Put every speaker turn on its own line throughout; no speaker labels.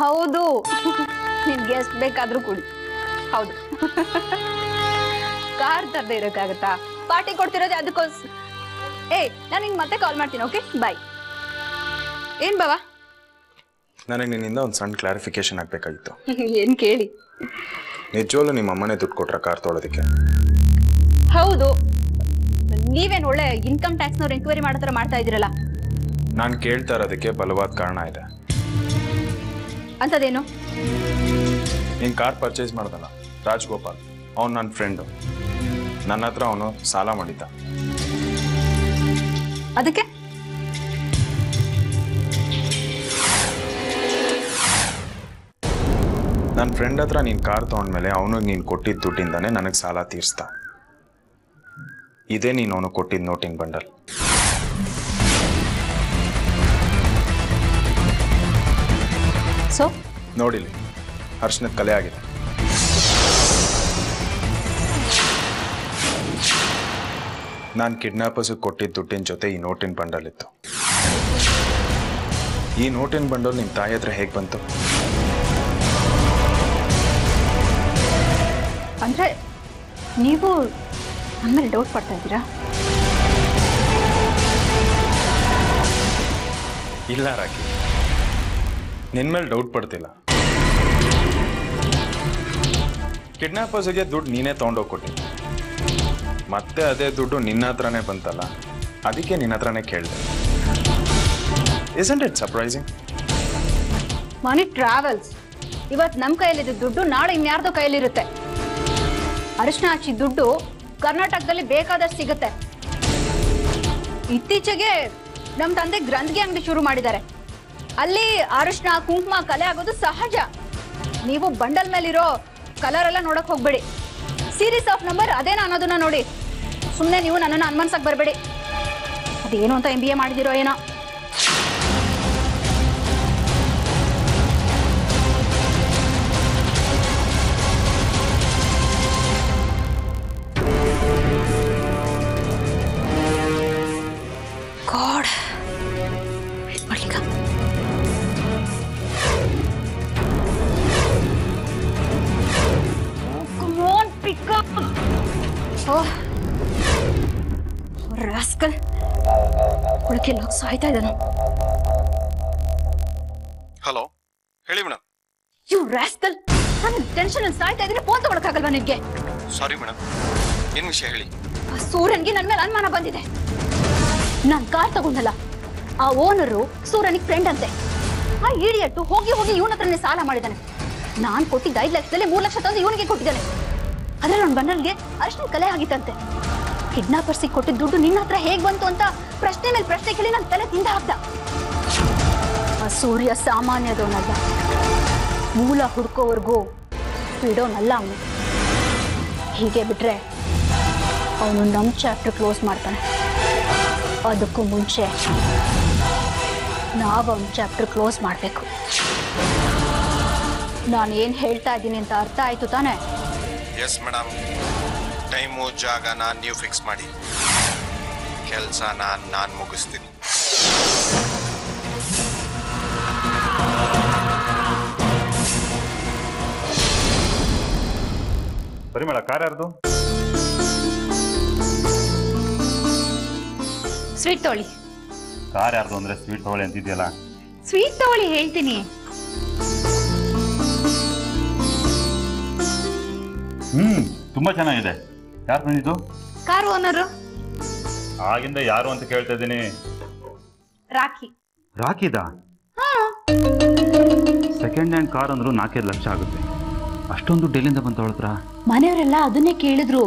ಹೌದು ನಿನ್ಗೆ ಎಷ್ಟು ಬೇಕಾದ್ರೂ ಕೊಡಿ. ಹೌದು ಕಾರ್ ತರದೇ ಇರೋಕ್ಕಾಗತ್ತಾ? ಪಾರ್ಟಿ ಕೊಡ್ತಿರೋದೇ ಅದಕ್ಕೋಸ್ಕರ. ನಾನು ನಿಂಗೆ ಮತ್ತೆ ಕಾಲ್ ಮಾಡ್ತೀನಿ. Okay bye. ಏನ್ ಬಾವಾ?
ನನಗೆ ನಿನ್ನಿಂದ ಒಂದು ಸಣ್ಣ ಕ್ಲಾರಿಫಿಕೇಶನ್ ಆಗಬೇಕಾಗಿತ್ತು.
ಏನ್ ಕೇಳಿ?
ನಿಜವಾಗ್ಲೂ ನಿಮ್ಮ ಅಮ್ಮನೇ ದುಡ್ಡು ಕೊಟ್ರ ಕಾರ್ ತೊಗೊಳೋದಕ್ಕೆ?
ಹೌದು. ನೀವೇನು ಒಳ್ಳೆ ಇನ್ಕಮ್ ಟ್ಯಾಕ್ಸ್ನವ್ರು ಎಂಕ್ವೈರಿ ಮಾಡೋ ಥರ ಮಾಡ್ತಾ ಇದ್ದೀರಲ್ಲ?
ನಾನು ಕೇಳ್ತಾ ಇರೋದಕ್ಕೆ ಬಲವಾದ ಕಾರಣ ಇದೆ.
ಅಂಥದ್ದೇನು?
ನೀನು ಕಾರ್ ಪರ್ಚೇಸ್ ಮಾಡ್ದಲ್ಲ ರಾಜ್ಗೋಪಾಲ್, ಅವನು ನನ್ನ ಫ್ರೆಂಡು. ನನ್ನ ಹತ್ರ ಅವನು ಸಾಲ ಮಾಡಿದ್ದ.
ಅದಕ್ಕೆ
ನನ್ನ ಫ್ರೆಂಡ್ ಹತ್ರ ನೀನು ಕಾರ್ ತೊಗೊಂಡ್ಮೇಲೆ ಅವನಿಗೆ ನೀನು ಕೊಟ್ಟಿದ್ದ ದುಡ್ಡಿಂದಾನೆ ನನಗೆ ಸಾಲ ತೀರಿಸ್ದ. ಇದೇ ನೀನು ಅವನು ಕೊಟ್ಟಿದ್ದ ನೋಟಿನ ಬಂಡಲ್.
ಸೊ
ನೋಡಿಲಿ, ಹರ್ಷನದ ಕಲೆ ಆಗಿದೆ. ನಾನು ಕಿಡ್ನಾಪರ್ಸಿಗೆ ಕೊಟ್ಟಿದ್ದ ದುಡ್ಡಿನ ಜೊತೆ ಈ ನೋಟಿನ ಬಂಡಲ್ ಇತ್ತು. ಈ ನೋಟಿನ ಬಂಡಲ್ ನಿಮ್ಮ ತಾಯಿ ಹತ್ರ ಹೇಗೆ ಬಂತು?
ಅಂದ್ರೆ ನೀವು ನಮ್ಮಲ್ಲಿ ಡೌಟ್ ಪಡ್ತಾ ಇದ್ದೀರಾ?
ಇಲ್ಲ ರಾಕಿ, ನಿನ್ನ ಮೇಲೆ ಡೌಟ್ ಪಡ್ತಿಲ್ಲ. ಕಿಡ್ನಾಪರ್ಸ್ಗೆ ದುಡ್ಡು ನೀನೇ ತೊಗೊಂಡೋಗಿ ಕೊಟ್ಟಿದ್ದೆ, ಮತ್ತೆ ಅದೇ ದುಡ್ಡು ನಿನ್ನ ಹತ್ರನೇ ಬಂತಲ್ಲ, ಅದಕ್ಕೆ ನಿನ್ನ ಹತ್ರನೇ ಕೇಳಿದೆ. Isn't it surprising?
Money travels. ಇವತ್ತು ನಮ್ಮ ಕೈಯಲ್ಲಿದ್ದ ದುಡ್ಡು ನಾಳೆ ಇನ್ಯಾರ್ದೋ ಕೈಯಲ್ಲಿರುತ್ತೆ. ಅರಿಶಿನ ಹಚ್ಚಿ ದುಡ್ಡು ಕರ್ನಾಟಕದಲ್ಲಿ ಬೇಕಾದಷ್ಟು ಸಿಗುತ್ತೆ. ಇತ್ತೀಚೆಗೆ ನಮ್ಮ ತಂದೆ ಗ್ರಂಥಿಗೆ ಅಂಗಡಿ ಶುರು ಮಾಡಿದ್ದಾರೆ. ಅಲ್ಲಿ ಅರಿಶಿನ ಕುಂಕುಮ ಕಲೆ ಆಗೋದು ಸಹಜ. ನೀವು ಬಂಡಲ್ ಮೇಲಿರೋ ಕಲರ್ ಎಲ್ಲ ನೋಡಕ್ ಹೋಗ್ಬೇಡಿ. ಸೀರೀಸ್ ಆಫ್ ನಂಬರ್ ಅದೇನೋ ಅನ್ನೋದನ್ನ ನೋಡಿ. ಸುಮ್ಮನೆ ನೀವು ನನ್ನನ್ನು ಅನುಮಾನಿಸಕ್ ಬರಬೇಡಿ. ಅದೇನು ಅಂತ MBA ಮಾಡಿದಿರೋ ಏನೋ. God. Malika. Come on, pick up. Oh, rascal. ಹುಡುಕಿ ಲೋಕ್ ಸಾಯ್ತಾ ಇದ್ದಾನು.
ಹಲೋ, ಹೇಳಿ ಮೇಡಮ್.
ಯು ರಾಸ್ಕಲ್, ನಾನು ಟೆನ್ಷನ್ ಅಲ್ಲಿ ಸಾಯ್ತಾ ಇದ್ದೀನಿ. ಫೋನ್ ತಗೊಳಕ್ಕಾಗಲ್ವಾ ನಿನ್ಗೆ?
ಸಾರಿ ಮೇಡಮ್, ಏನು ವಿಷಯ ಹೇಳಿ.
ಆ ಸೂರ್ಯನ್ಗೆ ನನ್ನ ಮೇಲೆ ಅನುಮಾನ ಬಂದಿದೆ. ನಾನು ಕಾರ್ ತಗೊಂಡಲ್ಲ, ಆ ಓನರು ಸೂರ್ಯನಿಗೆ ಫ್ರೆಂಡ್ ಅಂತೆ. ಆ ಇಡಿಯಟ್ಟು ಹೋಗಿ ಹೋಗಿ ಇವನ ಹತ್ರನೇ ಸಾಲ ಮಾಡಿದ್ದಾನೆ. ನಾನು ಕೊಟ್ಟಿದ್ದ 5 ಲಕ್ಷದಲ್ಲಿ 3 ಲಕ್ಷ ತಂದು ಇವನಿಗೆ ಕೊಟ್ಟಿದ್ದಾನೆ. ಅದ್ರಲ್ಲಿ ಅವ್ನ ಬಂಡಲ್ಗೆ ಅರಿಶಿನ ಕಲೆ ಆಗಿತ್ತಂತೆ. ಕಿಡ್ನಾಪರ್ಸಿಗೆ ಕೊಟ್ಟಿದ್ದ ದುಡ್ಡು ನಿನ್ನ ಹತ್ರ ಹೇಗೆ ಬಂತು ಅಂತ ಪ್ರಶ್ನೆ ಮೇಲೆ ಪ್ರಶ್ನೆ ಕೇಳಿ ನನ್ನ ತಲೆ ತಿಂದ ಹಾಕ್ದ. ಆ ಸೂರ್ಯ ಸಾಮಾನ್ಯದವನಲ್ಲ, ಮೂಲ ಹುಡ್ಕೋವರೆಗೂ ಬಿಡೋನಲ್ಲ ಅವನು. ಹೀಗೆ ಬಿಟ್ರೆ ಅವನು ನಮ್ಮ ಚಾಪ್ಟರ್ ಕ್ಲೋಸ್ ಮಾಡ್ತಾನೆ. ಅದಕ್ಕೂ ಮುಂಚೆ ನಾವು ಒಂದು ಚಾಪ್ಟರ್ ಕ್ಲೋಸ್ ಮಾಡಬೇಕು. ನಾನು ಏನು ಹೇಳ್ತಾ ಇದ್ದೀನಿ ಅಂತ ಅರ್ಥ ಆಯ್ತು ತಾನೆ?
Yes madam. ಟೈಮು ಜಾಗನ ನೀವು ಫಿಕ್ಸ್ ಮಾಡಿ, ಕೆಲಸನ ನಾನು ಮುಗಿಸ್ತೀನಿ.
ಪರಿಮಳ, ಕಾರ್ ಯಾರ್ದು?
ಸ್ವೀಟ್ ತಗೊಳ್ಳಿ.
ಕಾರ್ ಯಾರ್ದು ಅಂದ್ರೆ ಸ್ವೀಟ್ ತಗೊಳ್ಳಿ ಅಂತಿದ್ಯಲ್ಲ?
ಸ್ವೀಟ್ ತಗೊಳ್ಳಿ ಹೇಳ್ತೀನಿ.
ತುಂಬಾ ಚೆನ್ನಾಗಿದೆ. ಯಾರು ಬಂದಿದ್ದು?
Car owner.
ಆಗಿಂದ ಯಾರು ಅಂತ ಕೇಳ್ತಾ ಇದ್ದೀನಿ.
ರಾಖಿ.
ರಾಖಿದಾ? ಸೆಕೆಂಡ್ ಹ್ಯಾಂಡ್ ಕಾರ್ ಅಂದ್ರು 4-5 ಲಕ್ಷ ಆಗುತ್ತೆ. ಅಷ್ಟೊಂದು ಡೆಲ್ಲಿಂದ ಬಂತ ಹೊಳತ್ರ?
ಮನೆಯವರೆಲ್ಲ ಅದನ್ನೇ ಕೇಳಿದ್ರು.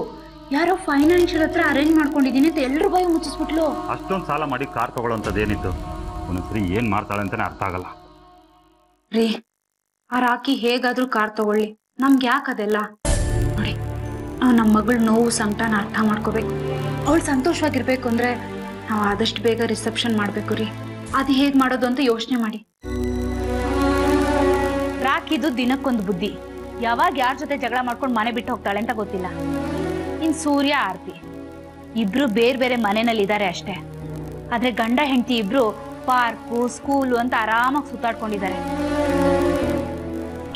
ಯಾರೋ ಫೈನಾನ್ಷಿಯಲ್ ಹತ್ರ ಅರೇಂಜ್ ಮಾಡ್ಕೊಂಡಿದ್ದೀನಿ ಅಂತ ಎಲ್ಲರೂ ಬಾಯಿ ಮುಚ್ಚಿಸ್ಬಿಟ್ಲು.
ಅಷ್ಟೊಂದು ಸಾಲ ಮಾಡಿ ಕಾರ್ ತಗೊಳ್ಳೋಂಥದ್ದು ಏನಿತ್ತು? ಒಂದ್ಸರಿ ಏನ್ ಮಾಡ್ತಾಳೆ ಅಂತಾನೆ ಅರ್ಥ ಆಗಲ್ಲ.
ರೀ, ಆ ರಾಖಿ ಹೇಗಾದ್ರೂ ಕಾರ್ ತಗೊಳ್ಳಿ, ನಮ್ಗೆ ಯಾಕದೆಲ್ಲ? ನೋಡಿ, ನಾವು ನಮ್ಮ ಮಗಳ ನೋವು ಸಂಕಟನ ಅರ್ಥ ಮಾಡ್ಕೋಬೇಕು. ಅವಳು ಸಂತೋಷವಾಗಿರ್ಬೇಕು ಅಂದ್ರೆ ನಾವು ಆದಷ್ಟು ಬೇಗ ರಿಸೆಪ್ಷನ್ ಮಾಡ್ಬೇಕು ರೀ. ಅದು ಹೇಗ್ ಮಾಡೋದು ಅಂತ ಯೋಚನೆ ಮಾಡಿ. ರಾಖಿದು ದಿನಕ್ಕೊಂದು ಬುದ್ಧಿ. ಯಾವಾಗ ಯಾರ ಜೊತೆ ಜಗಳ ಮಾಡ್ಕೊಂಡು ಮನೆ ಬಿಟ್ಟು ಹೋಗ್ತಾಳೆ ಅಂತ ಗೊತ್ತಿಲ್ಲ. ಇನ್ ಸೂರ್ಯ ಆರ್ತಿ ಇಬ್ರು ಬೇರೆ ಬೇರೆ ಮನೆಯಲ್ಲಿ ಇದ್ದಾರೆ ಅಷ್ಟೇ. ಆದ್ರೆ ಗಂಡ ಹೆಂಡತಿ ಇಬ್ರು ಪಾರ್ಕು ಸ್ಕೂಲು ಅಂತ ಆರಾಮಾಗಿ ಸುತ್ತಾಡ್ಕೊಂಡಿದ್ದಾರೆ.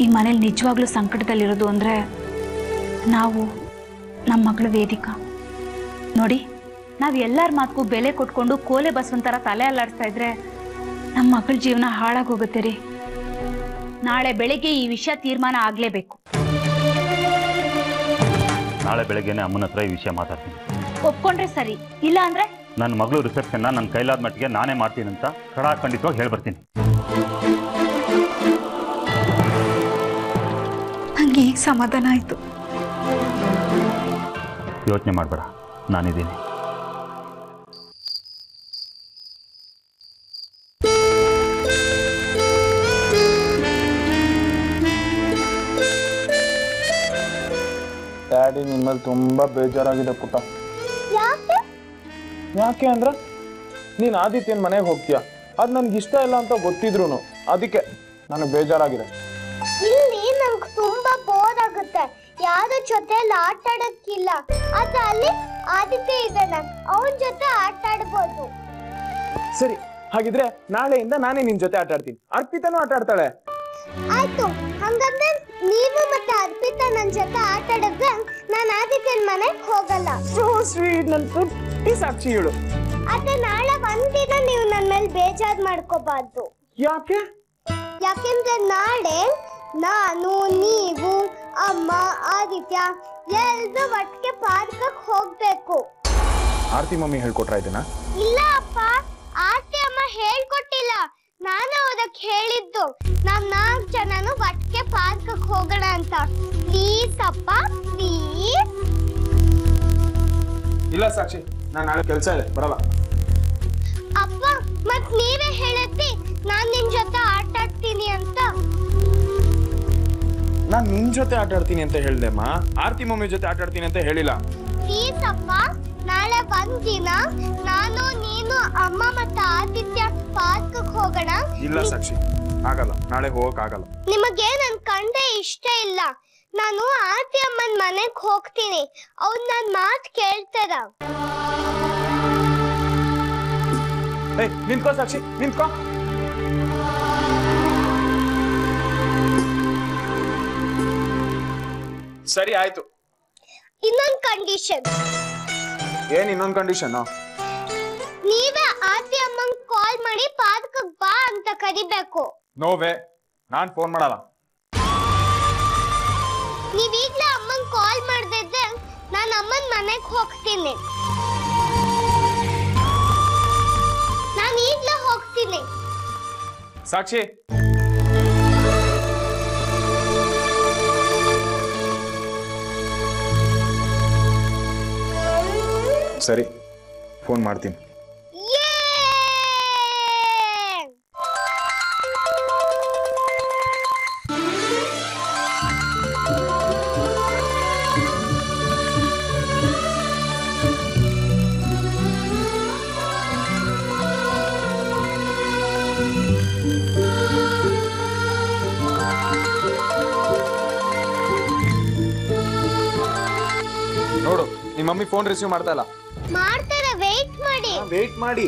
ಈ ಮನೇಲಿ ನಿಜವಾಗ್ಲೂ ಸಂಕಟದಲ್ಲಿರೋದು ಅಂದರೆ ನಾವು, ನಮ್ಮ ಮಗಳು ವೇದಿಕಾ. ನೋಡಿ, ನಾವು ಎಲ್ಲರ ಮಾತಕ್ಕೂ ಬೆಲೆ ಕೊಟ್ಕೊಂಡು ಕೋಲೆ ಬಸವಂತರ ತಲೆ ಅಲ್ಲಾಡಿಸ್ತಾ ಇದ್ರೆ ನಮ್ಮ ಮಗಳ ಜೀವನ ಹಾಳಾಗೋಗುತ್ತೆ ರೀ. ನಾಳೆ ಬೆಳಿಗ್ಗೆ ಈ ವಿಷಯ ತೀರ್ಮಾನ ಆಗಲೇಬೇಕು.
ನಾಳೆ ಬೆಳಗ್ಗೆನೆ ಅಮ್ಮನ ಹತ್ರ ಈ ವಿಷಯ ಮಾತಾಡ್ತೀನಿ.
ಒಪ್ಕೊಂಡ್ರೆ ಸರಿ, ಇಲ್ಲ ಅಂದ್ರೆ
ನನ್ನ ಮಗಳು ರಿಸೆಪ್ಷನ್ನ ನನ್ನ ಕೈಲಾದ ಮಟ್ಟಿಗೆ ನಾನೇ ಮಾಡ್ತೀನಿ ಅಂತ ಖಡಾಖಂಡಿತವಾಗಿ ಹೇಳ್ಬರ್ತೀನಿ.
ನಂಗೆ ಈಗ ಸಮಾಧಾನ ಆಯ್ತು.
ಯೋಚನೆ ಮಾಡಬೇಡ, ನಾನಿದ್ದೀನಿ.
ಡ್ಯಾಡಿ ನಿಮ್ಮಲ್ಲಿ ತುಂಬಾ ಬೇಜಾರಾಗಿದೆ ಪುಟ್ಟ. ಯಾಕೆ ಅಂದ್ರೆ ನೀನ್ ಆದಿತ್ಯನ ಮನೆಗೆ ಹೋಗ್ತೀಯ, ಅದ್ ನನ್ಗೆ ಇಷ್ಟ ಇಲ್ಲ ಅಂತ ಗೊತ್ತಿದ್ರು ಅದಕ್ಕೆ ನನಗೆ ಬೇಜಾರಾಗಿದೆ.
ಇಲ್ಲಿ ನಂಗೆ ತುಂಬಾ ಬೋರ್ ಆಗುತ್ತೆ, ಯಾರ ಜೊತೆಲಿ ಆಟ ಆಡಕ್ಕಿಲ್ಲ. ಆದ್ರೆ ಅಲ್ಲಿ ಆದಿತ್ಯ ಇದ್ದಾನೆ, ಅವನ ಜೊತೆ ಆಟ ಆಡ್ಬೋದು.
ಸರಿ, ಹಾಗಿದ್ರೆ ನಾಳೆಯಿಂದ ನಾನೇ ನಿನ್ ಜೊತೆ ಆಟ ಆಡ್ತೀನಿ, ಅರ್ಪಿತಾನು ಆಟ ಆಡ್ತಾಳೆ.
ಆಯ್ತು, ಹಂಗಂದ್ರೆ ನೀವು ಮತ್ತೆ ಅರ್ಪಿತಾ ನನ್ ಜೊತೆ ಆಟ ಆಡಿದ್ರೆ ನಾನು ಆದಿತ್ಯನ ಮನೆಗೆ ಹೋಗಲ್ಲ.
ಸೋ ಸ್ವೀಟ್, ನನ್ ಪುಟ್ಟಿ ಸಾಕ್ಷಿ ಹೇಳು.
ಆದ್ರೆ ನಾಳೆ ಒಂದಿನ ನೀವು ನನ್ನ ಮೇಲೆ ಬೇಜಾರ್ ಮಾಡ್ಕೋಬಾರ್ದು.
ಯಾಕೆ?
ಯಾಕೆಂದ್ರೆ ನಾಳೆ ನಾನು, ನೀವು, ಅಮ್ಮ, ಆದಿತ್ಯ ಎಲ್ಲರೂ ಒಟ್ಟಿಗೆ ಪಾರ್ಕ್ ಹೋಗ್ಬೇಕು.
ಆರ್ತಿ ಮಮ್ಮಿ ಹೇಳ್ಕೊಟ್ರ ಇದನ್ನ?
ಇಲ್ಲ ಅಪ್ಪ, ಆರ್ತಿ ಅಮ್ಮ ಹೇಳ್ಕೊಟ್ಟಿಲ್ಲ, ನಾನು ಅದಕ್ಕೆ ಹೇಳಿದ್ದು. ನಾವ್ 4 ಜನನು ಒಟ್ಟಿಗೆ ಪಾರ್ಕ್ ಹೋಗೋಣ ಅಂತ. ಪ್ಲೀಸ್ ಅಪ್ಪ, ಪ್ಲೀಸ್.
ಇಲ್ಲ ಸಾಕ್ಷಿ, ನಾನು ನಾಳೆ ಕೆಲಸ ಇದೆ, ಬರಲ್ಲ.
ಅಪ್ಪ, ಮತ್ ನೀವೇ ಹೇಳಿದ್ರಿ ನಾನ್ ನಿನ್ ಜೊತೆ ಆಟ ಆಡ್ತೀನಿ ಅಂತ.
ನಾನ್ ನಿನ್ ಜೊತೆ ಆಟ ಆಡ್ತೀನಿ ಅಂತ ಹೇಳ್ದೆಮ್ಮ, ಆರ್ತಿ ಮಮ್ಮಿ ಜೊತೆ ಆಟ ಆಡ್ತೀನಿ ಅಂತ ಹೇಳಿಲ್ಲ.
ಪ್ಲೀಸ್ ಅಪ್ಪ, ನಾಳೆ ಒಂದಿನ ನಾನು, ನೀನು, ಅಮ್ಮ ಮತ್ತೆ ಆದಿತ್ಯ ಪಾರ್ಕ್ ಹೋಗೋಣ.
ಇಲ್ಲ ಸಾಕ್ಷಿ, ಆಗಲ್ಲ, ನಾಳೆ ಹೋಗಕ್ ಆಗಲ್ಲ.
ನಿಮಗೆ ನನ್ ಕಂಡೆ ಇಷ್ಟ ಇಲ್ಲ. ನಾನು ಆರ್ತಿ ಅಮ್ಮನ ಮನೆಗ್ ಹೋಗ್ತೀನಿ, ಅವ್ರು ನನ್ ಮಾತ್ ಕೇಳ್ತಾರ.
ನಿಂತ್ಕೋ ಸಾಕ್ಷಿ, ನಿಂತ್ಕೋ. ಸರಿ ಆಯ್ತು.
ಇನ್ನೊಂದ್ ಕಂಡೀಷನ್.
ಏನ್ ಇನ್ನೊಂದ್ ಕಂಡೀಷನ್?
ನೀವೇ ಆರ್ತಿ ಅಮ್ಮಂಗ್ ಕಾಲ್ ಮಾಡಿ ಪಾರ್ಕ್ ಬಾ ಅಂತ ಕರಿಬೇಕು.
ನೋವೇ, ನಾನ್ ಫೋನ್ ಮಾಡಲ್ಲ.
ನೀವೀಗ್ಲೇ ಅಮ್ಮಂಗ್ ಕಾಲ್ ಮಾಡ್ದಿದ್ರೆ ನಾನು ಅಮ್ಮನ್ ಮನೆಗ್ ಹೋಗ್ತೀನಿ. ನಾನು ಈಗ್ಲೇ ಹೋಗ್ತೀನಿ.
ಸಾಕ್ಷಿ, ಸರಿ, ಫೋನ್ ಮಾಡ್ತೀನಿ. ನೋಡು, ನಿಮ್ಮ ಮಮ್ಮಿ ಫೋನ್ ರಿಸೀವ್ ಮಾಡ್ತಾ ಇಲ್ಲ.
ಮಾಡ್ತಾರೆ, ವೇಟ್ ಮಾಡಿ.
ವೇಟ್ ಮಾಡಿ.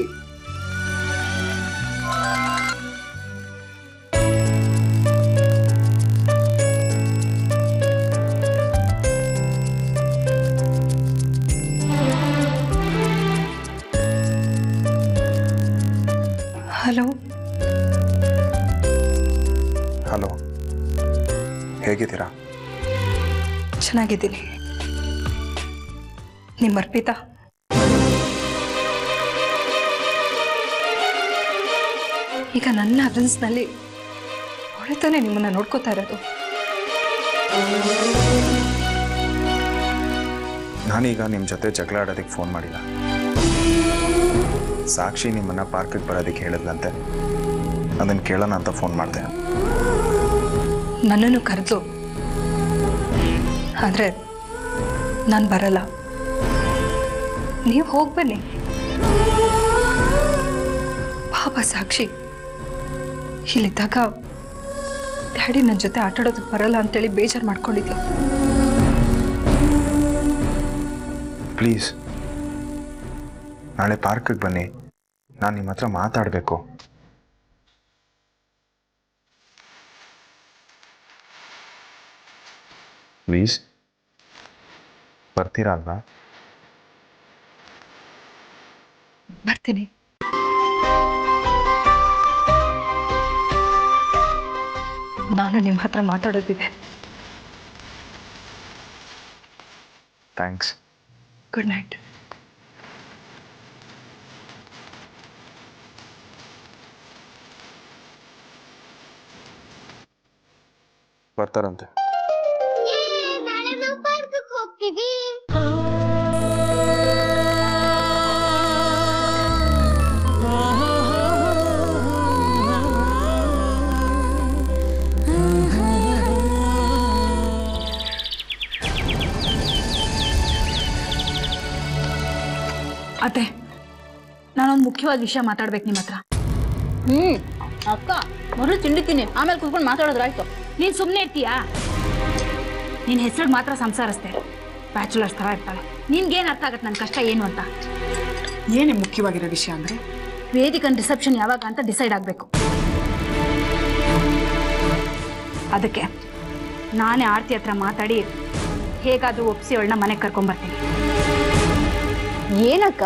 ಹಲೋ.
ಹಲೋ, ಹೇಗಿದ್ದೀರಾ?
ಚೆನ್ನಾಗಿದ್ದೀನಿ. ನಿಮ್ಮ ಅರ್ಪಿತಾ? ಈಗ ನನ್ನ ಅಬ್ಸೆನ್ಸ್ನಲ್ಲಿ ಅವಳೇ ತಾನೇ ನಿಮ್ಮನ್ನ ನೋಡ್ಕೋತಾ ಇರೋದು.
ನಾನೀಗ ನಿಮ್ಮ ಜೊತೆ ಜಗಳ ಆಡೋದಕ್ಕೆ ಫೋನ್ ಮಾಡಿಲ್ಲ. ಸಾಕ್ಷಿ ನಿಮ್ಮನ್ನ ಪಾರ್ಕಿಗೆ ಬರೋದಕ್ಕೆ ಹೇಳಿದ್ಲಂತೆ, ಅದನ್ನು ಕೇಳೋಣ ಅಂತ ಫೋನ್ ಮಾಡಿದೆ.
ನನ್ನನ್ನು ಕರೆದು, ಆದರೆ ನಾನು ಬರಲ್ಲ, ನೀವು ಹೋಗ್ಬನ್ನಿ. ಪಾಪ ಸಾಕ್ಷಿ ಇಲ್ಲಿದ್ದಾಗ ಡ್ಯಾಡಿ ನನ್ನ ಜೊತೆ ಆಟಾಡೋದಕ್ಕೆ ಬರಲ್ಲ ಅಂತೇಳಿ ಬೇಜಾರು ಮಾಡ್ಕೊಂಡಿದ್ಲು.
ಪ್ಲೀಸ್ ನಾಳೆ ಪಾರ್ಕಿಗೆ ಬನ್ನಿ, ನಾನು ನಿಮ್ಮ ಹತ್ರ ಮಾತಾಡಬೇಕು. ಪ್ಲೀಸ್ ಬರ್ತೀರಾ ಅಲ್ವಾ?
ಬರ್ತೀನಿ. ನಾನು ನಿಮ್ಮ ಹತ್ರ ಮಾತಾಡೋದಿದೆ.
ಥ್ಯಾಂಕ್ಸ್.
Good night.
ಬರ್ತಾರಂತೆ.
ನಾಳೆ ನಾವು ಪಾರ್ಕ್ಗೆ ಹೋಗ್ತೀವಿ.
ಅತ್ತೆ, ನಾನೊಂದು ಮುಖ್ಯವಾದ ವಿಷಯ ಮಾತಾಡ್ಬೇಕು ನಿಮ್ಮ ಹತ್ರ. ಅಕ್ಕ, ಮೊದಲು ತಿಂಡಿತೀನಿ, ಆಮೇಲೆ ಕೂತ್ಕೊಂಡು ಮಾತಾಡೋದ್ರಾಯ್ತು. ನೀನ್ ಸುಮ್ಮನೆ ಇರ್ತೀಯಾ? ನಿನ್ ಹೆಸರು ಮಾತ್ರ ಸಂಸಾರಸ್ತೆ, ಬ್ಯಾಚುಲರ್ಸ್ ಥರ ಇರ್ತಾಳೆ. ನಿನ್ಗೇನು ಅರ್ಥ ಆಗತ್ತೆ ನನ್ನ ಕಷ್ಟ ಏನು ಅಂತ?
ಏನೇ ಮುಖ್ಯವಾಗಿರೋ ವಿಷಯ ಅಂದ್ರೆ,
ವೇದಿಕನ್ ರಿಸೆಪ್ಷನ್ ಯಾವಾಗ ಅಂತ ಡಿಸೈಡ್ ಆಗಬೇಕು. ಅದಕ್ಕೆ ನಾನೇ ಆರತಿ ಹತ್ರ ಮಾತಾಡಿ ಹೇಗಾದ್ರೂ ಒಪ್ಸಿ ಅವಳನ್ನ ಮನೆಗೆ ಕರ್ಕೊಂಡ್ಬರ್ತೀನಿ. ಏನಕ್ಕ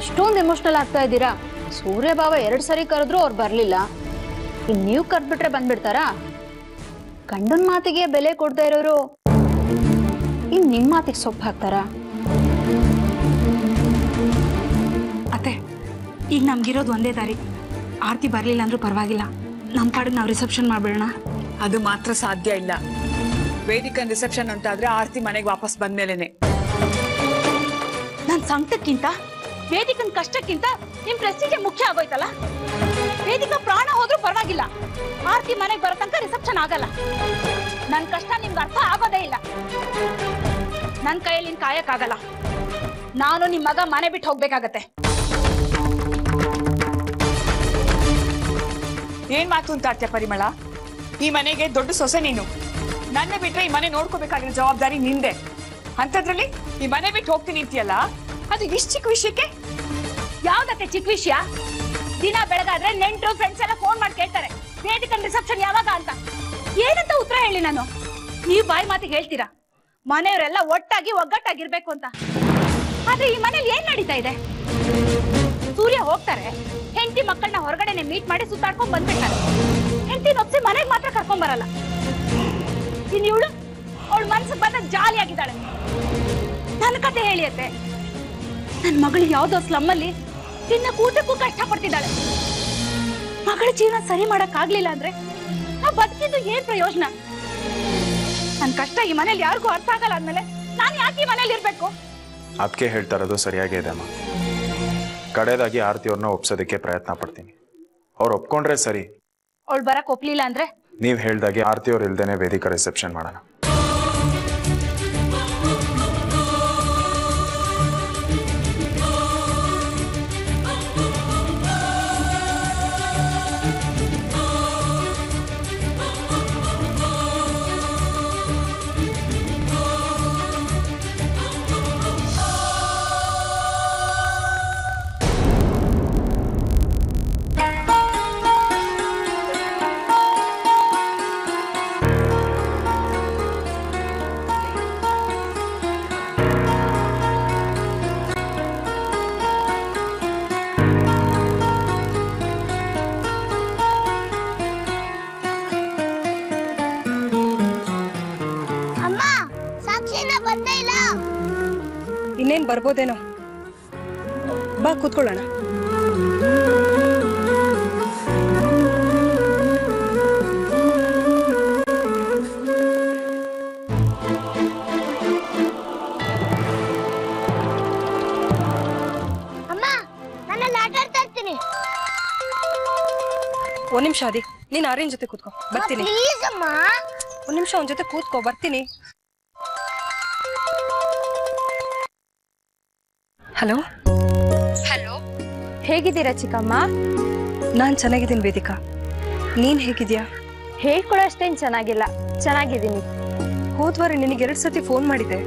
ಇಷ್ಟೊಂದು ಎಮೋಷನಲ್ ಆಗ್ತಾ ಇದ್ದೀರಾ? ಸೂರ್ಯ ಬಾವ 2 ಸರಿ ಕರೆದ್ರು ಅವ್ರು ಬರಲಿಲ್ಲ, ಇನ್ನು ನೀವು ಕರೆದ್ಬಿಟ್ರೆ ಬಂದ್ಬಿಡ್ತಾರಾ? ಗಂಡನ ಮಾತಿಗೆ ಬೆಲೆ ಕೊಡ್ತಾ ಇರೋರು ಇನ್ನು ನಿಮ್ಮ ಮಾತಿಗೆ ಸೊಪ್ಪು ಹಾಕ್ತಾರಾ? ಅತ್ತೆ, ಈಗ ನಮ್ಗಿರೋದು ಒಂದೇ ದಾರಿ. ಆರತಿ ಬರಲಿಲ್ಲ ಅಂದ್ರೂ ಪರವಾಗಿಲ್ಲ, ನಮ್ಮ ಪಾಡಿಗೆ ನಾವು ರಿಸೆಪ್ಷನ್ ಮಾಡ್ಬಿಡೋಣ.
ಅದು ಮಾತ್ರ ಸಾಧ್ಯ ಇಲ್ಲ. ವೇದಿಕನ್ ರಿಸೆಪ್ಷನ್ ಅಂತಾದ್ರೆ ಆರತಿ ಮನೆಗೆ ವಾಪಸ್ ಬಂದ್ಮೇಲೆನೆ.
ನನ್ನ ಸಂಕಟಕ್ಕಿಂತ ವೇದಿಕನ್ ಕಷ್ಟಕ್ಕಿಂತ ನಿಮ್ ಪ್ರೆಸ್ಟೀಜ್ ಮುಖ್ಯ ಆಗೋಯ್ತಲ್ಲ. ವೇದಿಕಾ ಪ್ರಾಣ ಹೋದ್ರೂ ಪರವಾಗಿಲ್ಲ, ಆರತಿ ಮನೆಗೆ ಬರೋ ತನಕ ರಿಸೆಪ್ಷನ್ ಆಗಲ್ಲ. ನನ್ನ ಕಷ್ಟ ನಿಮ್ಗೆ ಅರ್ಥ ಆಗೋದೇ ಇಲ್ಲ. ನನ್ನ ಕೈಯಲ್ಲಿ ಕಾಯಕ್ಕಾಗಲ್ಲ. ನಾನು ನಿಮ್ ಮಗ ಮನೆ ಬಿಟ್ಟು ಹೋಗ್ಬೇಕಾಗತ್ತೆ.
ಏನ್ ಮಾತು ಅಂತ ಆಡ್ತೀಯ ಪರಿಮಳ? ಈ ಮನೆಗೆ ದೊಡ್ಡ ಸೊಸೆ ನೀನು. ನನ್ನ ಬಿಟ್ರೆ ಈ ಮನೆ ನೋಡ್ಕೋಬೇಕಾಗಿರೋ ಜವಾಬ್ದಾರಿ ನಿಂದೆ. ಅಂತದ್ರಲ್ಲಿ ಈ ಮನೆ ಬಿಟ್ಟು ಹೋಗ್ತೀನಿ ಅಂತೀಯಲ್ಲ, ಅದು ಇಷ್ಟು ಚಿಕ್ಕ ವಿಷಯಕ್ಕೆ?
ಯಾವ್ದಕ್ಕೆ ಚಿಕ್ಕ ವಿಷಯ? ದಿನ ಬೆಳಗಾದ್ರೆ ನೆಂಟರು ಫ್ರೆಂಡ್ಸ್ ಎಲ್ಲ ಫೋನ್ ಮಾಡಿ ಕೇಳ್ತಾರೆ ವೇದಿಕನ್ ರಿಸೆಪ್ಷನ್ ಯಾವಾಗ ಅಂತ. ಏನಂತ ಉತ್ತರ ಹೇಳಿ ನಾನು? ನೀವು ಬಾಯಿ ಮಾತಿಗೆ ಹೇಳ್ತೀರಾ ಮನೆಯವರೆಲ್ಲ ಒಟ್ಟಾಗಿ ಒಗ್ಗಟ್ಟಾಗಿರ್ಬೇಕು ಅಂತ. ಆದ್ರೆ ಈ ಮನೇಲಿ ಏನ್ ನಡೀತಾ ಇದೆ? ಸೂರ್ಯ ಹೋಗ್ತಾರೆ, ಹೆಂಡತಿ ಮಕ್ಕಳನ್ನ ಹೊರಗಡೆನೆ ಮೀಟ್ ಮಾಡಿ ಸುತ್ತಾಡ್ಕೊಂಡ್ ಬಂದ್ಬಿಡ್ತಾರೆ. ಹೆಂಡತಿ ಒಪ್ಸಿ ಮನೆಗೆ ಮಾತ್ರ ಕರ್ಕೊಂಡ್ ಬರಲ್ಲ. ಇನ್ ಇವಳು ಅವಳ ಮನ್ಸಿಗೆ ಬಂದ ಜಾಲಿಯಾಗಿದ್ದಾಳೆ. ನನ್ನ ಕತೆ ಹೇಳಿಯತ್ತೆ. ನನ್ನ ಮಗಳು ಯಾವ್ದೋ ಸ್ಲಮ್ಮಲ್ಲಿ ಊಟಕ್ಕೂ ಕಷ್ಟಪಡ್ತಿದ್ದಾಳೆ. ಮಗಳ ಜೀವನ ಸರಿ ಮಾಡಕ್ ಆಗ್ಲಿಲ್ಲ ಅಂದ್ರೆ ನಾ ಬದುಕಿದ್ದು ಏನ್ ಪ್ರಯೋಜನ? ನನ್ ಕಷ್ಟ ಈ ಮನೇಲಿ ಯಾರಿಗೂ ಅರ್ಥ ಆಗಲ್ಲ ಅಂದ್ಮೇಲೆ ನಾನು ಯಾಕೆ ಈ ಮನೇಲಿ ಇರ್ಬೇಕು?
ಅದಕ್ಕೆ ಹೇಳ್ತಾ ಇರೋದು ಸರಿಯಾಗಿದೆ ಅಮ್ಮ. ಕಡೆದಾಗಿ ಆರತಿ ಅವ್ರನ್ನ ಒಪ್ಸೋದಕ್ಕೆ ಪ್ರಯತ್ನ ಪಡ್ತೀನಿ. ಅವ್ರು ಒಪ್ಕೊಂಡ್ರೆ ಸರಿ.
ಅವಳು ಬರಕ್ ಒಪ್ಲಿಲ್ಲ ಅಂದ್ರೆ
ನೀವು ಹೇಳ್ದಾಗೆ ಆರತಿ ಅವ್ರು ಇಲ್ದೇನೆ ವೇದಿಕಾ ರಿಸೆಪ್ಷನ್ ಮಾಡೋಣ.
ಇನ್ನೇನ್ ಬರ್ಬೋದೇನೋ. ಬಾ ಕೂತ್ಕೊಳ್ಳೋಣ.
ಅಮ್ಮ, ನಾನು ಆಟ ಆಡ್ತಾ ಇರ್ತೀನಿ.
ಒಂದ್ ನಿಮಿಷ ಆದಿ, ನೀನ್ ಆರ್ಯನ್ ಜೊತೆ ಕೂತ್ಕೋ, ಬರ್ತೀನಿ.
ಪ್ಲೀಸ್ ಅಮ್ಮ.
ಒಂದ್ ನಿಮಿಷ ಅವನ ಜೊತೆ ಕೂತ್ಕೋ, ಬರ್ತೀನಿ. ಹಲೋ
ಹಲೋ, ಹೇಗಿದ್ದೀರಾ ಚಿಕ್ಕಮ್ಮ?
ನಾನ್ ಚೆನ್ನಾಗಿದ್ದೀನಿ ವೇದಿಕಾ, ನೀನ್ ಹೇಗಿದ್ಯಾ?
ಹೇಳ್ಕೊಳೋ ಅಷ್ಟೇನ್ ಚೆನ್ನಾಗಿಲ್ಲ, ಚೆನ್ನಾಗಿದ್ದೀನಿ.
ಹೋದ್ವಾರ ನಿನಗೆ 2 ಸತಿ ಫೋನ್ ಮಾಡಿದೆ,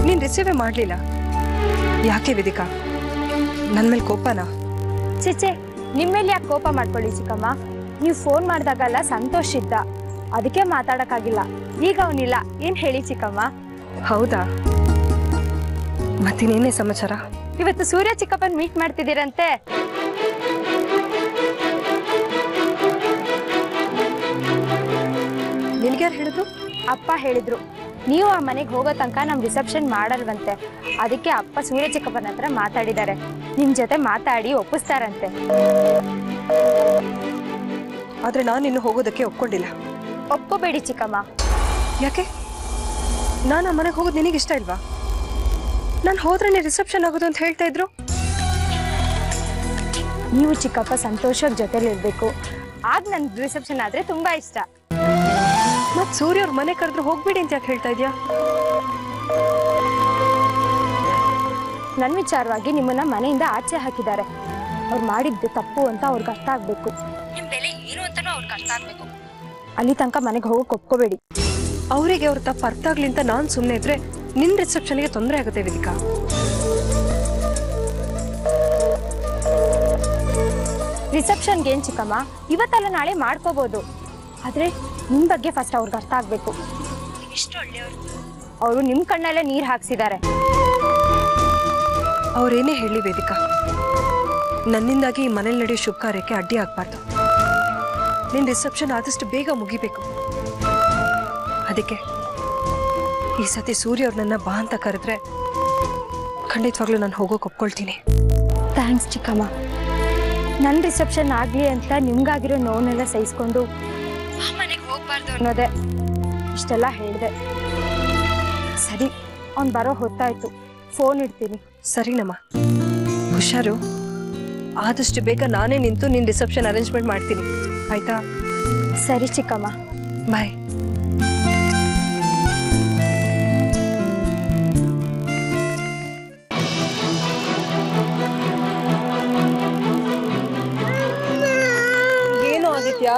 ನೀನ್ ರಿಸೀವೇ ಮಾಡ್ಲಿಲ್ಲ. ಯಾಕೆ ವೇದಿಕಾ, ನನ್ ಮೇಲೆ ಕೋಪನಾ?
ಚಿಚೆ, ನಿಮ್ಮೇಲೆ ಯಾಕೆ ಕೋಪ ಮಾಡ್ಕೊಳ್ಳಿ ಚಿಕ್ಕಮ್ಮ. ನೀವು ಫೋನ್ ಮಾಡಿದಾಗಲ್ಲ ಸಂತೋಷ್ ಇದ್ದ, ಅದಕ್ಕೆ ಮಾತಾಡಕ್ಕಾಗಿಲ್ಲ. ಈಗ ಅವನಿಲ್ಲ. ಏನ್ ಹೇಳಿ ಚಿಕ್ಕಮ್ಮ?
ಹೌದಾ? ಮತ್ತಿನೇನೇ ಸಮಾಚಾರ?
ಇವತ್ತು ಸೂರ್ಯ ಚಿಕ್ಕಪ್ಪನ್ ಮೀಟ್ ಮಾಡ್ತಿದ್ದೀರಂತೆ.
ನಿನ್ಗ್ಯಾರು ಹೇಳಿದ್ರು?
ಅಪ್ಪ ಹೇಳಿದ್ರು. ನೀವು ಆ ಮನೆಗೆ ಹೋಗೋ ತನಕ ನಮ್ ರಿಸೆಪ್ಷನ್ ಮಾಡಲ್ವಂತೆ. ಅದಕ್ಕೆ ಅಪ್ಪ ಸೂರ್ಯ ಚಿಕ್ಕಪ್ಪನ ಹತ್ರ ಮಾತಾಡಿದ್ದಾರೆ. ನಿಮ್ ಜೊತೆ ಮಾತಾಡಿ ಒಪ್ಪಿಸ್ತಾರಂತೆ.
ಆದ್ರೆ ನಾನು ಇನ್ನು ಹೋಗೋದಕ್ಕೆ ಒಪ್ಕೊಂಡಿಲ್ಲ.
ಒಪ್ಕೋಬೇಡಿ ಚಿಕ್ಕಮ್ಮ.
ಯಾಕೆ? ನಾನು ಆ ಮನೆಗೆ ಹೋಗೋದು ನಿನಗೆ ಇಷ್ಟ ಇಲ್ವಾ? ನಾನು ಹೋದ್ರೆ ರಿಸೆಪ್ಷನ್ ಆಗೋದು ಅಂತ ಹೇಳ್ತಾ ಇದ್ರು.
ನೀವು ಚಿಕ್ಕಪ್ಪ ಸಂತೋಷದ ಜೊತೆಲಿ ಇರ್ಬೇಕು. ಆಗ ನನ್ ರಿಸೆಪ್ಷನ್ ಆದ್ರೆ ತುಂಬಾ ಇಷ್ಟ.
ಮತ್ ಸೂರ್ಯ ಅವ್ರ ಮನೆ ಕರೆದ್ರೆ ಹೋಗ್ಬೇಡಿ ಅಂತ ಯಾಕೆ ಹೇಳ್ತಾ ಇದ್ಯಾ?
ನನ್ ವಿಚಾರವಾಗಿ ನಿಮ್ಮನ್ನ ಮನೆಯಿಂದ ಆಚೆ ಹಾಕಿದ್ದಾರೆ. ಅವ್ರು ಮಾಡಿದ್ದು ತಪ್ಪು ಅಂತ ಅವ್ರಿಗೆ ಅರ್ಥ ಆಗ್ಬೇಕು. ನಿಮ್ ಬೆಲೆ ಏನು ಅಂತಾನೂ ಅವ್ರಿಗೆ ಅರ್ಥ ಆಗ್ಬೇಕು. ಅಲ್ಲಿ ತನಕ ಮನೆಗೆ ಹೋಗಕ್ ಒಪ್ಕೋಬೇಡಿ.
ಅವರಿಗೆ ಅವ್ರ ತಪ್ಪು ಅರ್ಥ ಆಗ್ಲಿ ಅಂತ ನಾನ್ ಸುಮ್ನೆ ಇದ್ರೆ ನಿನ್ ರಿಸೆಪ್ಷನ್ಗೆ ತೊಂದರೆ ಆಗುತ್ತೆ ವೇದಿಕಾ.
ರಿಸೆಪ್ಷನ್ಗೆ ಏನ್ ಚಿಕ್ಕಮ್ಮ, ಇವತ್ತಲ್ಲ ನಾಳೆ ಮಾಡ್ಕೋಬಹುದು. ಆದ್ರೆ ನಿಮ್ ಬಗ್ಗೆ ಫಸ್ಟ್ ಅವ್ರಿಗೆ ಅರ್ಥ ಆಗ್ಬೇಕು. ಎಷ್ಟು ಒಳ್ಳೆಯವರು. ಅವರು ನಿಮ್ ಕಣ್ಣಲ್ಲೇ ನೀರ್ ಹಾಕ್ಸಿದ್ದಾರೆ.
ಅವ್ರೇನೇ ಹೇಳಿ ವೇದಿಕಾ, ನನ್ನಿಂದಾಗಿ ಈ ಮನೇಲಿ ನಡೆಯೋ ಶುಭ ಕಾರ್ಯಕ್ಕೆ ಅಡ್ಡಿ ಆಗ್ಬಾರ್ದು. ನಿನ್ ರಿಸೆಪ್ಷನ್ ಆದಷ್ಟು ಬೇಗ ಮುಗಿಬೇಕು. ಅದಕ್ಕೆ ಈ ಸತಿ ಸೂರ್ಯ ಅವ್ರು ನನ್ನ ಬಾ ಅಂತ ಕರೆದ್ರೆ ಖಂಡಿತವಾಗ್ಲೂ ನಾನು ಹೋಗೋಕೆ ಒಪ್ಕೊಳ್ತೀನಿ.
ಥ್ಯಾಂಕ್ಸ್ ಚಿಕ್ಕಮ್ಮ. ನನ್ನ ರಿಸೆಪ್ಷನ್ ಆಗ್ಲಿ ಅಂತ ನಿಮ್ಗಾಗಿರೋ ನೋವನ್ನೆಲ್ಲ ಸಹಿಸ್ಕೊಂಡು ಮನೆಗೆ ಹೋಗ್ಬಾರ್ದು ಅನ್ನೋದೇ ಇಷ್ಟೆಲ್ಲ ಹೇಳಿದೆ. ಸರಿ, ಅವ್ನು ಬರೋ ಹೊತ್ತಾಯ್ತು. ಫೋನ್ ಇಡ್ತೀನಿ.
ಸರಿನಮ್ಮ, ಹುಷಾರು. ಆದಷ್ಟು ಬೇಗ ನಾನೇ ನಿಂತು ನಿನ್ನ ರಿಸೆಪ್ಷನ್ ಅರೇಂಜ್ಮೆಂಟ್ ಮಾಡ್ತೀನಿ, ಆಯ್ತಾ?
ಸರಿ ಚಿಕ್ಕಮ್ಮ,
ಬಾಯ್. ಏನು ಆದಿತ್ಯ,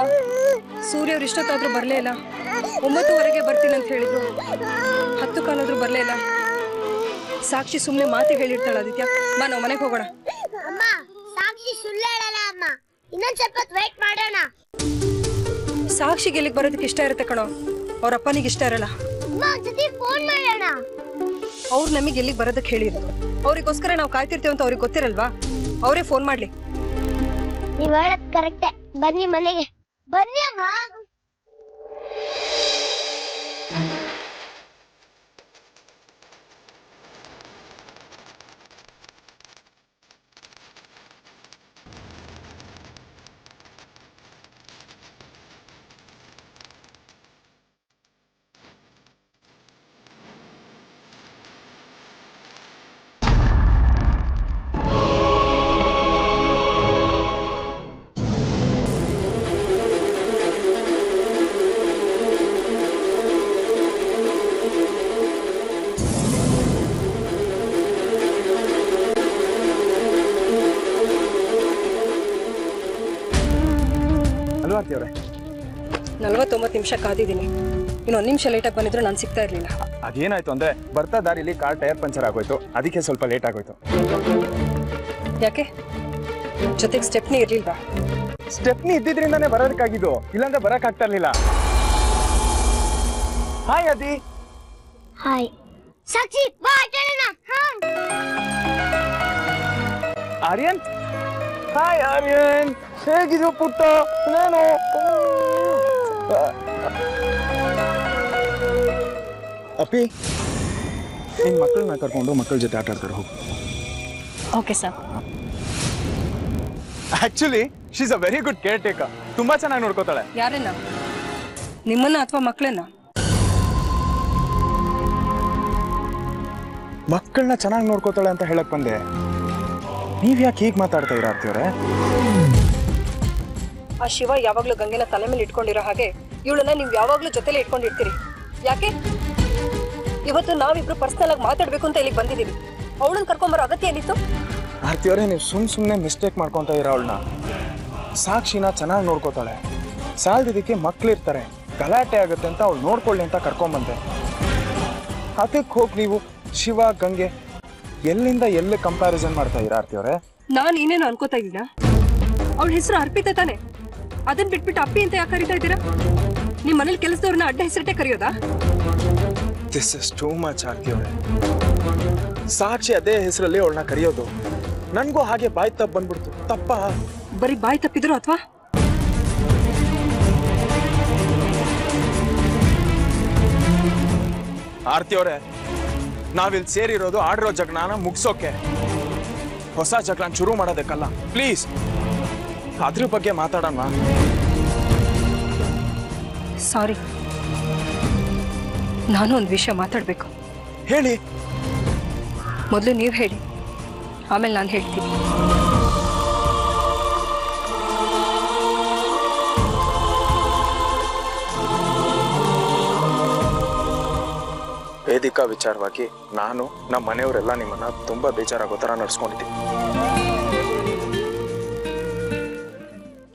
ಸೂರ್ಯ ಅವ್ರು ಇಷ್ಟೊತ್ತಾದ್ರೂ ಬರಲೇ ಇಲ್ಲ. 9:30ಗೆ ಬರ್ತೀನಿ ಅಂತ ಹೇಳಿದ್ರು. 10 ಕಾಲಾದ್ರೂ ಬರಲೇ ಇಲ್ಲ. ಸಾಕ್ಷಿ ಸುಮ್ಮನೆ ಮಾತಿಗೆ ಹೇಳಿರ್ತಾಳ. ಆದಿತ್ಯ, ಬಾ ನಾವು ಮನೆಗೆ ಹೋಗೋಣ.
ಅಮ್ಮ, ಸಾಕ್ಷಿ ಸುಳ್ಳು ಹೇಳಲ್ಲ ಅಮ್ಮ. ಇನ್ನೊಂದ್ ಸ್ವಲ್ಪ ವೇಟ್ ಮಾಡೋಣ.
ಸಾಕ್ಷಿಗೆ ಇಲ್ಲಿಗೆ ಬರೋದಕ್ಕೆ ಇಷ್ಟ ಇರುತ್ತೆ ಕಣೋ, ಅವ್ರ ಅಪ್ಪನಿಗೆ ಇಷ್ಟ ಇರಲ್ಲ.
ಅಮ್ಮ, ಒಂದ್ಸತಿ ಫೋನ್ ಮಾಡೋಣ.
ಅವ್ರು ನಮಗೆ ಎಲ್ಲಿಗೆ ಬರೋದಕ್ಕೆ ಹೇಳಿರೋದು. ಅವ್ರಿಗೋಸ್ಕರ ನಾವು ಕಾಯ್ತಿರ್ತೀವಿ ಅಂತ ಅವ್ರಿಗೆ ಗೊತ್ತಿರಲ್ವಾ? ಅವರೇ ಫೋನ್ ಮಾಡ್ಲಿ.
ನೀವ್ ಹೇಳದ್ ಕರೆಕ್ಟೇ. ಬನ್ನಿ ಮನೆಗೆ, ಬನ್ನಿ ಅಮ್ಮ.
ಅಲ್ವಾ ಅತ್ತಿಯವರೇ?
49 ನಿಮಿಷ ಕಾದಿದ್ದೀನಿ. ಇನ್ನೊಂದು ನಿಮಿಷ ಲೇಟಾಗಿ ಬಂದಿದ್ರು ನಾನು ಸಿಗ್ತಾ ಇರಲಿಲ್ಲ.
ಅದೇನಾಯ್ತು ಅಂದ್ರೆ ಬರ್ತಾ ದಾರಿಲಿ ಕಾರ್ ಟೈರ್ ಪಂಚರ್ ಆಗೋಯ್ತು, ಅದಕ್ಕೆ ಸ್ವಲ್ಪ ಲೇಟ್ ಆಗೋಯ್ತು.
ಯಾಕೆ? ಜೊತೆಗೆ ಸ್ಟೆಪ್ನಿ ಇರ್ಲಿಲ್ವಾ?
ಸ್ಟೆಪ್ನಿ ಇದ್ದಿದ್ರಿಂದಾನೇ ಬರೋದಕ್ಕಾಗಿದ್ದು, ಇಲ್ಲಾಂದ್ರೆ ಬರಕ್ ಆಗ್ತಾ ಇರ್ಲಿಲ್ಲ. ಹಾಯ್ ಅದಿ.
ಹಾಯ್ ಸಾಕ್ಷಿ, ಬಾ ಆಟಾಡೋಣ.
ಆರ್ಯನ್. ಹಾಯ್ ಆರ್ಯನ್, ಹೇಗಿದೆಯೋ ಪುಟ್ಟ? ನಾನು ಅಪ್ಪಿ, ನಿನ್ ಮಕ್ಕಳನ್ನ ಕರ್ಕೊಂಡು ಮಕ್ಕಳ ಜೊತೆ ಆಟ ಆಡ್ತಾರೆ, ಹೋಗು.
Okay sir.
Actually she is a very good care taker. ತುಂಬಾ ಚೆನ್ನಾಗಿ ನೋಡ್ಕೋತಾಳೆ.
ಯಾರನ್ನ? ನಿಮ್ಮನ್ನ ಅಥವಾ ಮಕ್ಕಳನ್ನ?
ಮಕ್ಕಳನ್ನ ಚೆನ್ನಾಗಿ ನೋಡ್ಕೋತಾಳೆ ಅಂತ ಹೇಳಕ್ ಬಂದೆ. ನೀವ್ ಯಾಕೆ ಹೀಗೆ ಮಾತಾಡ್ತಾ ಇರ ಆರ್ತಿಯವ್ರೆ?
ಆ ಶಿವ ಯಾವಾಗ್ಲೂ ಗಂಗೆನ ತಲೆ ಮೇಲೆ ಇಟ್ಕೊಂಡಿರೋ ಹಾಗೆ ಇವಳನ್ನ ನೀವು ಯಾವಾಗ್ಲೂ ಜೊತೆಲೆ ಇಟ್ಕೊಂಡಿರ್ತೀರಿ. ಯಾಕೆ? ಇವತ್ತು ನಾವಿಬ್ರು ಪರ್ಸನಲ್ ಆಗಿ ಮಾತಾಡ್ಬೇಕು ಅಂತ ಇಲ್ಲಿಗೆ ಬಂದಿದ್ದೀವಿ. ಅವಳನ್ನ ಕರ್ಕೊಂಬರೋ ಅಗತ್ಯ ಏನಿತ್ತು?
ಆರ್ತಿಯವ್ರೆ, ನೀವು ಸುಮ್ಮನೆ ಮಿಸ್ಟೇಕ್ ಮಾಡ್ಕೊಂತ ಇರೋ ಅವಳನ್ನ. ಸಾಕ್ಷಿನ ಚೆನ್ನಾಗಿ ನೋಡ್ಕೋತಾಳೆ. ಸಾಲದಿದ್ದಕ್ಕೆ ಮಕ್ಳಿರ್ತಾರೆ, ಗಲಾಟೆ ಆಗುತ್ತೆ ಅಂತ ಅವಳು ನೋಡ್ಕೊಳ್ಳಿ ಅಂತ ಕರ್ಕೊಂಬಂದೆ. ಅದಕ್ಕೆ ಹೋಗಿ ನೀವು ಶಿವ ಗಂಗೆ ಎಲ್ಲಿಂದ ಎಲ್ಲಿ ಕಂಪ್ಯಾರಿಸನ್ ಮಾಡ್ತಾ ಇರ ಆರ್ತಿಯವ್ರೆ?
ನಾನು ಏನೇನು ಅನ್ಕೋತಾ ಇದ್ದೀನ? ಅವಳ ಹೆಸರು ಅರ್ಪಿತ ತಾನೆ? ಅದನ್ನ ಬಿಟ್ಬಿಟ್ಟು ಅಪ್ಪಿ ಅಂತ ಯಾಕೆ ಕರಿತಾ ಇದ್ದೀರಾ? ನಿಮ್ ಮನೇಲಿ ಕೆಲಸದವ್ರನ್ನ ಅಡ್ಡ ಹೆಸರಿಟ್ಟೆ ಕರೆಯೋದಾ?
ದಿಸ್ ಇಸ್ ಟೂ ಮಚ್ ಆರ್ತಿ ಅವರೇ. ಸಾಕ್ಷಿ ಅದೇ ಹೆಸರಲ್ಲಿ ಅವಳನ್ನ ಕರೆಯೋದು. ನನ್ಗೂ ಹಾಗೆ ಬಾಯಿ ತಪ್ಪ ಬಂದ್ಬಿಡ್ತು. ತಪ್ಪ?
ಬರೀ ಬಾಯಿ ತಪ್ಪಿದ್ರು ಅಥವಾ
ಆರ್ತಿ ಅವರೇ, ನಾವಿಲ್ಲಿ ಸೇರಿರೋದು ಆಡಿರೋ ಜಗಳನ ಮುಗಿಸೋಕೆ, ಹೊಸ ಜಗಳನ ಶುರು ಮಾಡೋದಕ್ಕಲ್ಲ. ಪ್ಲೀಸ್ ಅದ್ರ ಬಗ್ಗೆ ಮಾತಾಡೋಣ.
ಸಾರಿ, ನಾನು ಒಂದು ವಿಷಯ ಮಾತಾಡ್ಬೇಕು.
ಹೇಳಿ.
ಮೊದಲು ನೀವು ಹೇಳಿ, ಆಮೇಲೆ ನಾನು ಹೇಳ್ತೀನಿ.
ವೇದಿಕಾ ವಿಚಾರವಾಗಿ ನಾನು ನಮ್ಮ ಮನೆಯವರೆಲ್ಲ ನಿಮ್ಮನ್ನ ತುಂಬಾ ಬೇಜಾರಾಗೋ ಥರ ನಡ್ಸ್ಕೊಂಡಿದ್ದೀವಿ.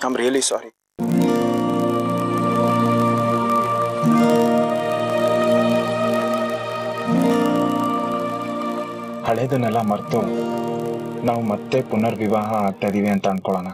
I am really sorry. ಹಳೇದನ್ನೆಲ್ಲ ಮರೆತು ನಾವು ಮತ್ತೆ ಪುನರ್ವಿವಾಹ ಆಗ್ತಾ ಇದೀವಿ ಅಂತ ಅನ್ಕೊಳ್ಳೋಣ.